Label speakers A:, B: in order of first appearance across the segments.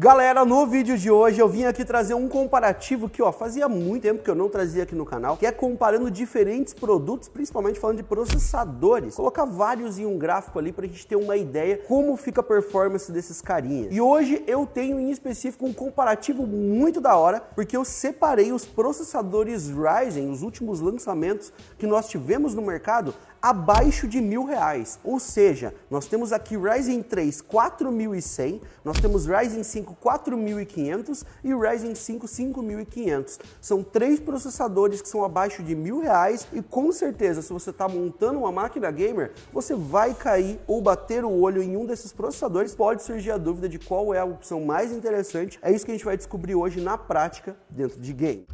A: Galera, no vídeo de hoje eu vim aqui trazer um comparativo que fazia muito tempo que eu não trazia aqui no canal, que é comparando diferentes produtos, principalmente falando de processadores. Colocar vários em um gráfico ali pra gente ter uma ideia como fica a performance desses carinhas. E hoje eu tenho em específico um comparativo muito da hora, porque eu separei os processadores Ryzen, os últimos lançamentos que nós tivemos no mercado, abaixo de R$1.000. Ou seja, nós temos aqui Ryzen 3 4100, nós temos Ryzen 5 4500 e Ryzen 5 5500. São três processadores que são abaixo de R$1.000 e com certeza, se você está montando uma máquina gamer, você vai cair ou bater o olho em um desses processadores. Pode surgir a dúvida de qual é a opção mais interessante. É isso que a gente vai descobrir hoje na prática dentro de game.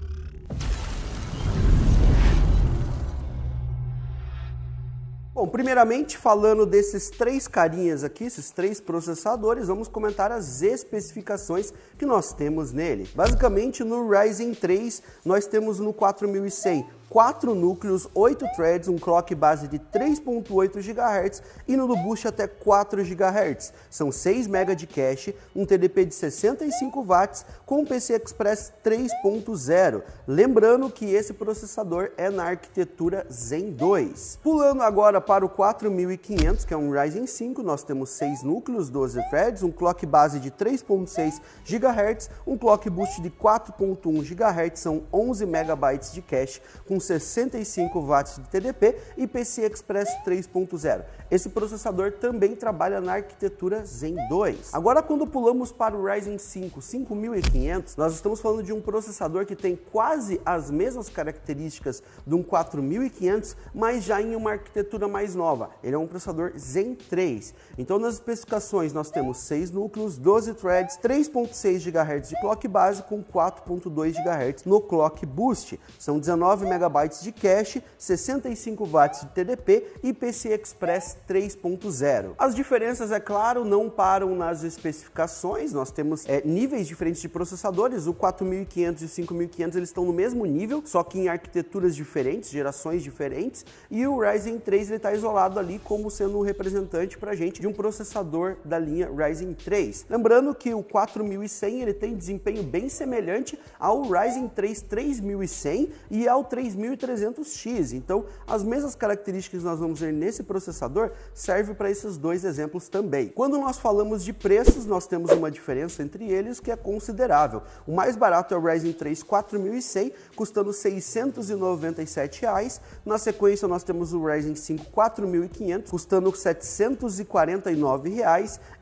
A: Bom, primeiramente, falando desses três carinhas aqui, esses três processadores, vamos comentar as especificações que nós temos nele. Basicamente, no Ryzen 3, nós temos no 4100 4 núcleos, 8 threads, um clock base de 3.8 GHz e no do Boost até 4 GHz. São 6 MB de cache, um TDP de 65 watts com PCI Express 3.0. Lembrando que esse processador é na arquitetura Zen 2. Pulando agora para o 4500, que é um Ryzen 5, nós temos 6 núcleos, 12 threads, um clock base de 3.6 GHz, um clock boost de 4.1 GHz, são 11 MB de cache com 65 watts de TDP e PCI Express 3.0. Esse processador também trabalha na arquitetura Zen 2. Agora, quando pulamos para o Ryzen 5 5500, nós estamos falando de um processador que tem quase as mesmas características de um 4500, mas já em uma arquitetura mais nova. Ele é um processador Zen 3. Então, nas especificações, nós temos 6 núcleos, 12 threads, 3.6 GHz de clock base com 4.2 GHz no clock boost. São 19 MB de cache, 65 watts de TDP e PCI Express 3.0. As diferenças, é claro, não param nas especificações. Nós temos níveis diferentes de processadores. O 4500 e o 5500 eles estão no mesmo nível, só que em arquiteturas diferentes, gerações diferentes. E o Ryzen 3 está isolado ali como sendo um representante para a gente de um processador da linha Ryzen 3. Lembrando que o 4100 ele tem desempenho bem semelhante ao Ryzen 3 3100 e ao 3300X. Então, as mesmas características que nós vamos ver nesse processador servem para esses dois exemplos também. Quando nós falamos de preços, nós temos uma diferença entre eles que é considerável. O mais barato é o Ryzen 3 4100, custando R$ 697. Na sequência, nós temos o Ryzen 5 4500, custando R$ 749.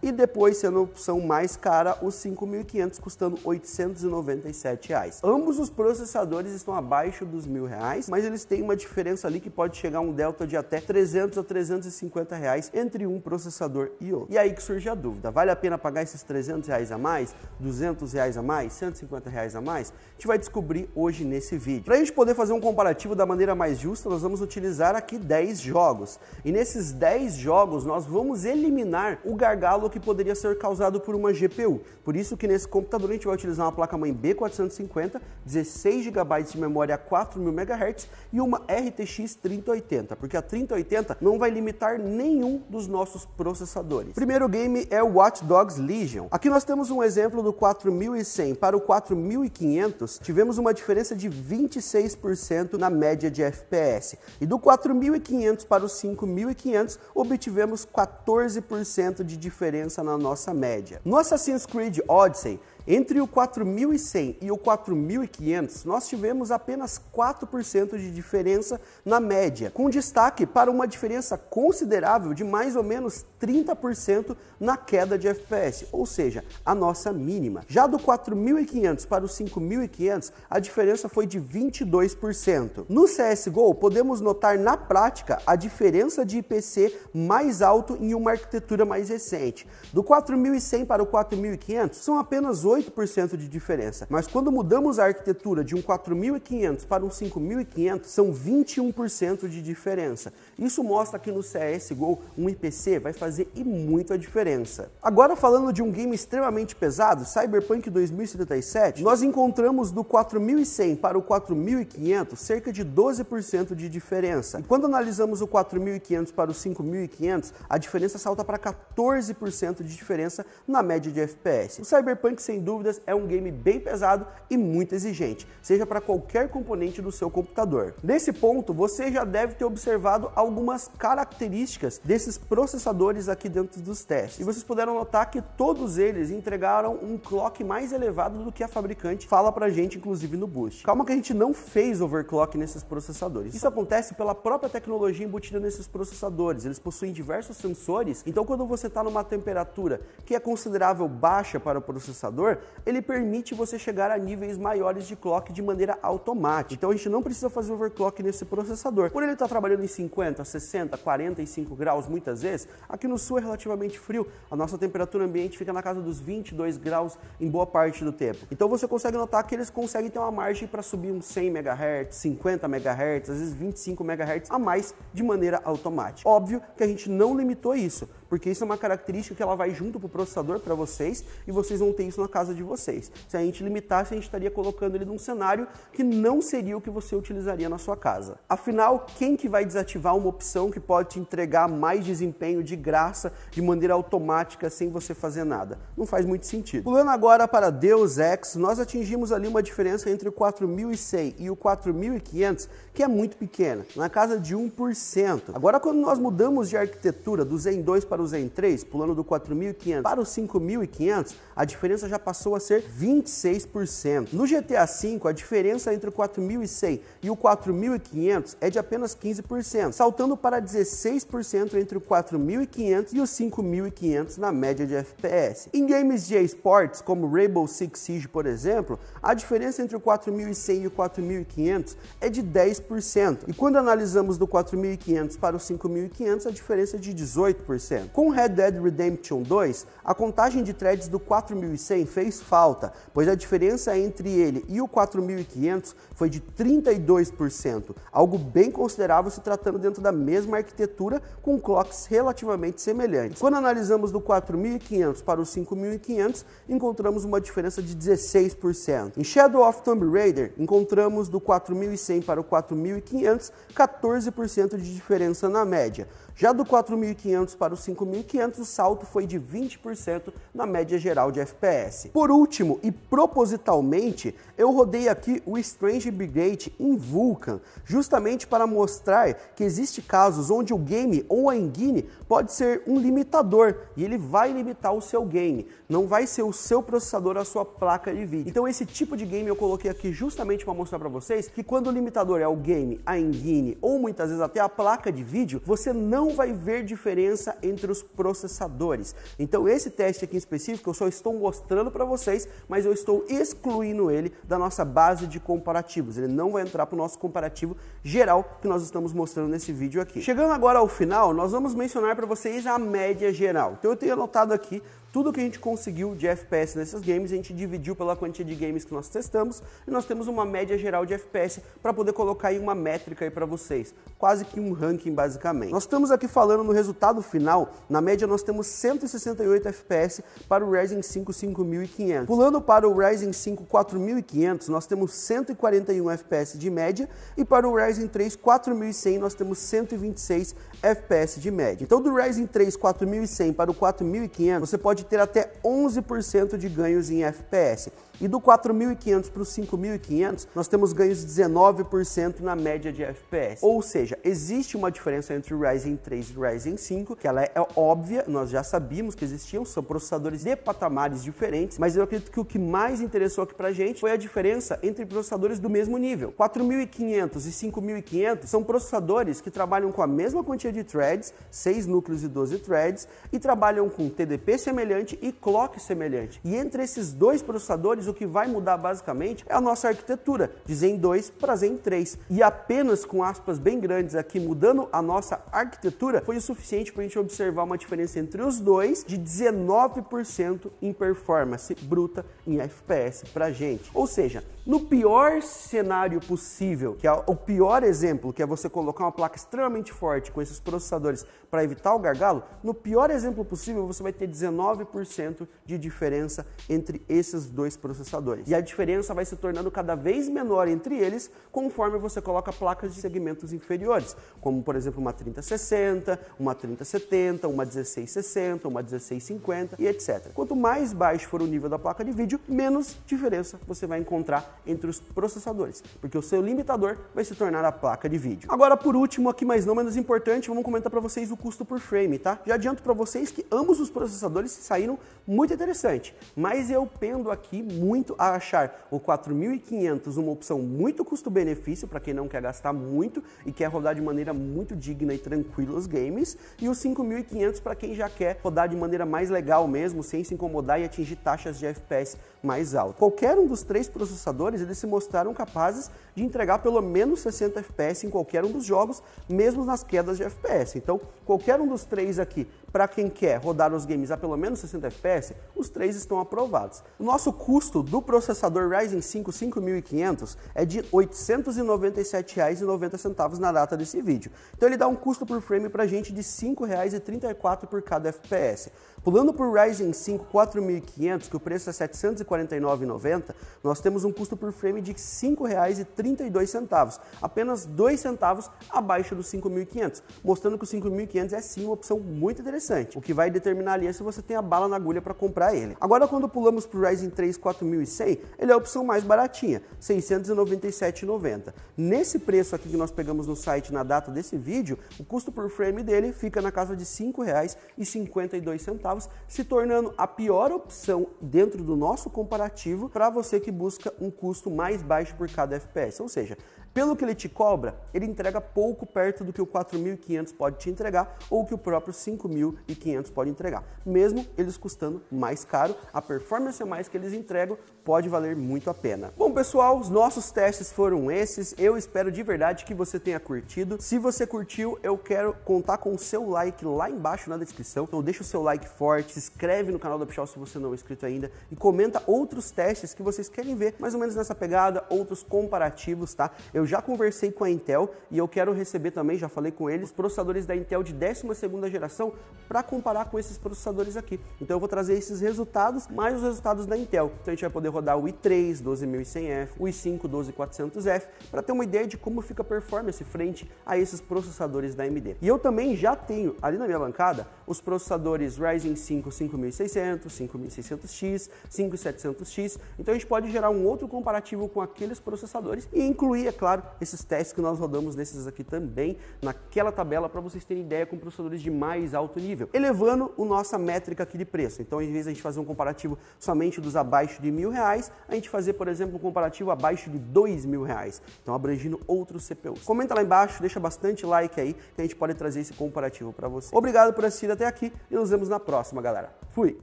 A: E depois, sendo a opção mais cara, o 5500, custando R$ 897. Ambos os processadores estão abaixo dos R$1.000, mas eles têm uma diferença ali que pode chegar a um delta de até 300 a 350 reais entre um processador e outro. E aí que surge a dúvida, vale a pena pagar esses 300 reais a mais, 200 reais a mais, 150 reais a mais? A gente vai descobrir hoje nesse vídeo. Para a gente poder fazer um comparativo da maneira mais justa, nós vamos utilizar aqui 10 jogos. E nesses 10 jogos, nós vamos eliminar o gargalo que poderia ser causado por uma GPU. Por isso que nesse computador a gente vai utilizar uma placa-mãe B450, 16 GB de memória a 4000 MHz e uma RTX 3080, porque a 3080 não vai limitar nenhum dos nossos processadores. Primeiro game é o Watch Dogs Legion. Aqui nós temos um exemplo do 4100 para o 4500, tivemos uma diferença de 26% na média de FPS. E do 4500 para o 5500, obtivemos 14% de diferença na nossa média. No Assassin's Creed Odyssey, entre o 4100 e o 4500, nós tivemos apenas 4% de diferença na média, com destaque para uma diferença considerável de mais ou menos 30% na queda de FPS, ou seja, a nossa mínima. Já do 4500 para o 5500, a diferença foi de 22%. No CSGO, podemos notar na prática a diferença de IPC mais alto em uma arquitetura mais recente. Do 4100 para o 4500, são apenas 18% de diferença. Mas quando mudamos a arquitetura de um 4500 para um 5500, são 21% de diferença. Isso mostra que no CSGO um IPC vai fazer e muito a diferença. Agora falando de um game extremamente pesado, Cyberpunk 2077, nós encontramos do 4100 para o 4500 cerca de 12% de diferença. E quando analisamos o 4500 para o 5500, a diferença salta para 14% de diferença na média de FPS. O Cyberpunk, sem dúvidas, é um game bem pesado e muito exigente, seja para qualquer componente do seu computador. Nesse ponto, você já deve ter observado algumas características desses processadores aqui dentro dos testes. E vocês puderam notar que todos eles entregaram um clock mais elevado do que a fabricante fala pra gente, inclusive no boost. Calma que a gente não fez overclock nesses processadores. Isso acontece pela própria tecnologia embutida nesses processadores. Eles possuem diversos sensores, então quando você está numa temperatura que é considerável baixa para o processador, ele permite você chegar a níveis maiores de clock de maneira automática. Então a gente não precisa fazer overclock nesse processador. Por ele estar trabalhando em 50, 60, 45 graus muitas vezes, aqui no sul é relativamente frio, a nossa temperatura ambiente fica na casa dos 22 graus em boa parte do tempo. Então você consegue notar que eles conseguem ter uma margem para subir uns 100 MHz, 50 MHz, às vezes 25 MHz a mais de maneira automática. Óbvio que a gente não limitou isso, porque isso é uma característica que ela vai junto para o processador para vocês e vocês vão ter isso na casa de vocês. Se a gente limitasse, a gente estaria colocando ele num cenário que não seria o que você utilizaria na sua casa. Afinal, quem que vai desativar uma opção que pode te entregar mais desempenho de graça, de maneira automática, sem você fazer nada? Não faz muito sentido. Pulando agora para Deus Ex, nós atingimos ali uma diferença entre o 4100 e o 4500, que é muito pequena, na casa de 1%. Agora, quando nós mudamos de arquitetura do Zen 2 para o Zen 3, pulando do 4500 para o 5500, a diferença já passou a ser 26%. No GTA V, a diferença entre o 4100 e o 4500 é de apenas 15%, saltando para 16% entre o 4500 e o 5500 na média de FPS. Em games de esportes, como Rainbow Six Siege, por exemplo, a diferença entre o 4100 e o 4500 é de 10%. E quando analisamos do 4500 para o 5500, a diferença é de 18%. Com Red Dead Redemption 2, a contagem de threads do 4100 fez falta, pois a diferença entre ele e o 4500 foi de 32%, algo bem considerável se tratando dentro da mesma arquitetura com clocks relativamente semelhantes. Quando analisamos do 4500 para o 5500, encontramos uma diferença de 16%. Em Shadow of Tomb Raider, encontramos do 4100 para o 4500, 14% de diferença na média. Já do 4500 para o 5500, o salto foi de 20% na média geral de FPS. Por último, e propositalmente, eu rodei aqui o Strange Brigade em Vulkan, justamente para mostrar que existem casos onde o game ou a engine pode ser um limitador, e ele vai limitar o seu game, não vai ser o seu processador, a sua placa de vídeo. Então esse tipo de game eu coloquei aqui justamente para mostrar para vocês que quando o limitador é o game, a engine ou muitas vezes até a placa de vídeo, você não vai ver diferença entre os processadores. Então esse teste aqui em específico eu só estou mostrando para vocês, mas eu estou excluindo ele da nossa base de comparativos. Ele não vai entrar para o nosso comparativo geral que nós estamos mostrando nesse vídeo aqui. Chegando agora ao final, nós vamos mencionar para vocês a média geral. Então eu tenho anotado aqui tudo que a gente conseguiu de FPS nesses games, a gente dividiu pela quantia de games que nós testamos e nós temos uma média geral de FPS para poder colocar aí uma métrica aí para vocês, quase que um ranking basicamente. Nós estamos aqui falando no resultado final, na média nós temos 168 FPS para o Ryzen 5 5500. Pulando para o Ryzen 5 4500, nós temos 141 FPS de média e para o Ryzen 3 4100 nós temos 126 FPS de média. Então do Ryzen 3 4100 para o 4500, você pode ter até 11% de ganhos em FPS. E do 4500 para o 5500, nós temos ganhos de 19% na média de FPS. Ou seja, existe uma diferença entre o Ryzen 3 e o Ryzen 5, que ela é óbvia, nós já sabíamos que existiam, são processadores de patamares diferentes, mas eu acredito que o que mais interessou aqui pra gente foi a diferença entre processadores do mesmo nível. 4500 e 5500 são processadores que trabalham com a mesma quantia de threads, 6 núcleos e 12 threads, e trabalham com TDP semelhante semelhante e clock semelhante. E entre esses dois processadores, o que vai mudar basicamente é a nossa arquitetura, de Zen 2 para Zen 3. E apenas com aspas bem grandes aqui, mudando a nossa arquitetura, foi o suficiente para a gente observar uma diferença entre os dois de 19% em performance bruta em FPS pra gente. Ou seja, no pior cenário possível, que é o pior exemplo, que é você colocar uma placa extremamente forte com esses processadores para evitar o gargalo, no pior exemplo possível você vai ter 19% de diferença entre esses dois processadores. E a diferença vai se tornando cada vez menor entre eles conforme você coloca placas de segmentos inferiores, como por exemplo uma 3060, uma 3070, uma 1660, uma 1650 e etc. Quanto mais baixo for o nível da placa de vídeo, menos diferença você vai encontrar entre os processadores, porque o seu limitador vai se tornar a placa de vídeo. Agora, por último, aqui, mas não menos importante, vamos comentar para vocês o custo por frame, tá? Já adianto para vocês que ambos os processadores saíram muito interessante, mas eu pendo aqui muito a achar o 4500 uma opção muito custo-benefício para quem não quer gastar muito e quer rodar de maneira muito digna e tranquila os games, e o 5500 para quem já quer rodar de maneira mais legal mesmo, sem se incomodar e atingir taxas de FPS mais altas. Qualquer um dos três processadores, eles se mostraram capazes de entregar pelo menos 60 FPS em qualquer um dos jogos, mesmo nas quedas de FPS. Então, qualquer um dos três aqui, para quem quer rodar os games a pelo menos 60 FPS, os três estão aprovados. O nosso custo do processador Ryzen 5 5500 é de R$ 897,90 na data desse vídeo. Então ele dá um custo por frame pra gente de R$ 5,34 por cada FPS. Pulando para o Ryzen 5 4500, que o preço é R$ 749,90, nós temos um custo por frame de R$ 5,32, apenas 2 centavos abaixo do 5500, mostrando que o 5500 é sim uma opção muito interessante. O que vai determinar ali é se você tem a bala na agulha para comprar ele. Agora, quando pulamos para o Ryzen 3 4100, ele é a opção mais baratinha, R$ 697,90. Nesse preço aqui que nós pegamos no site na data desse vídeo, o custo por frame dele fica na casa de R$ 5,52, se tornando a pior opção dentro do nosso comparativo para você que busca um custo mais baixo por cada FPS. Ou seja, pelo que ele te cobra, ele entrega pouco perto do que o 4500 pode te entregar ou que o próprio 5500 pode entregar. Mesmo eles custando mais caro, a performance a mais que eles entregam pode valer muito a pena. Bom, pessoal, os nossos testes foram esses. Eu espero de verdade que você tenha curtido. Se você curtiu, eu quero contar com o seu like lá embaixo na descrição. Então deixa o seu like forte, se inscreve no canal da Pichau se você não é inscrito ainda e comenta outros testes que vocês querem ver, mais ou menos nessa pegada, outros comparativos, tá? Eu já conversei com a Intel e eu quero receber também, já falei com eles, processadores da Intel de 12ª geração para comparar com esses processadores aqui. Então eu vou trazer esses resultados, mais os resultados da Intel. Então a gente vai poder rodar o i3 12100F, o i5 12400F, para ter uma ideia de como fica a performance frente a esses processadores da AMD. E eu também já tenho ali na minha bancada os processadores Ryzen 5 5600, 5600X, 5700X. Então a gente pode gerar um outro comparativo com aqueles processadores e incluir, é claro, esses testes que nós rodamos nesses aqui também naquela tabela para vocês terem ideia com processadores de mais alto nível, elevando a nossa métrica aqui de preço. Então, em vez de a gente fazer um comparativo somente dos abaixo de R$1.000, a gente fazer, por exemplo, um comparativo abaixo de R$2.000, então abrangindo outros CPUs. Comenta lá embaixo, deixa bastante like aí, que a gente pode trazer esse comparativo para você. Obrigado por assistir até aqui e nos vemos na próxima, galera. Fui!